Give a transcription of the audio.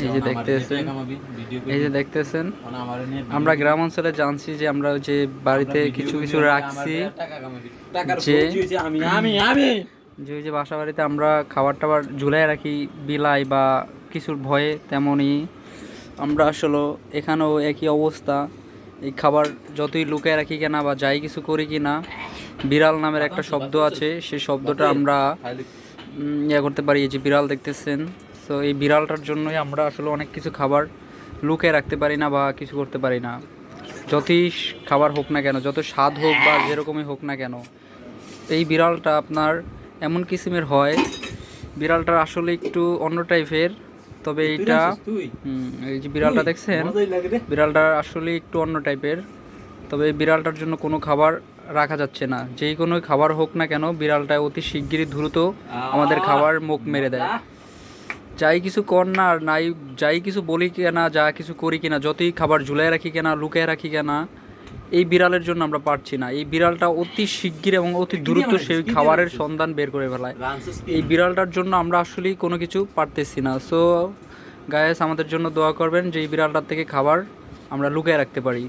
এই যে দেখতেছেন, এই যে দেখতেছেন, আমরা গ্রাম অঞ্চলে জানছি যে আমরা যে বাড়িতে কিছু কিছু রাখছি, যে যে ওই যে বাসা বাড়িতে আমরা খাবার টাবার ঝুলাই রাখি বিলাই বা কিছুর ভয়ে, তেমনই আমরা আসলে এখানেও একই অবস্থা। এই খাবার যতই লুকিয়ে রাখি কেনা বা যাই কিছু করি কিনা, বিড়াল নামের একটা শব্দ আছে, সেই শব্দটা আমরা ইয়ে করতে পারি। এই যে বিড়াল দেখতেছেন, তো এই বিড়ালটার জন্যই আমরা আসলে অনেক কিছু খাবার লুকিয়ে রাখতে পারি না বা কিছু করতে পারি না। যতই খাবার হোক না কেন, যত স্বাদ হোক বা যেরকমই হোক না কেন, এই বিড়ালটা আপনার এমন কিসিমের হয়, বিড়ালটা আসলে একটু অন্য টাইপের। তবে এইটা এই যে বিড়ালটা দেখছেন, বিড়ালটা আসলে একটু অন্য টাইপের। তবে এই বিড়ালটার জন্য কোনো খাবার রাখা যাচ্ছে না, যেই কোনো খাবার হোক না কেন, বিড়ালটা অতি শিগগিরই দ্রুত আমাদের খাবার মুখ মেরে দেয়। যাই কিছু কর না আর নাই, যাই কিছু বলি কেনা, যা কিছু করি কিনা, যতই খাবার ঝুলাই রাখি কেনা, লুকিয়ে রাখি কেনা, এই বিড়ালের জন্য আমরা পারছি না। এই বিড়ালটা অতি শিগগির এবং অতি দ্রুত সেই খাবারের সন্ধান বের করে ফেলায়। এই বিড়ালটার জন্য আমরা আসলেই কোনো কিছু পারতেছি না। সো গায়েস, আমাদের জন্য দোয়া করবেন যে এই বিড়ালটার থেকে খাবার আমরা লুকিয়ে রাখতে পারি।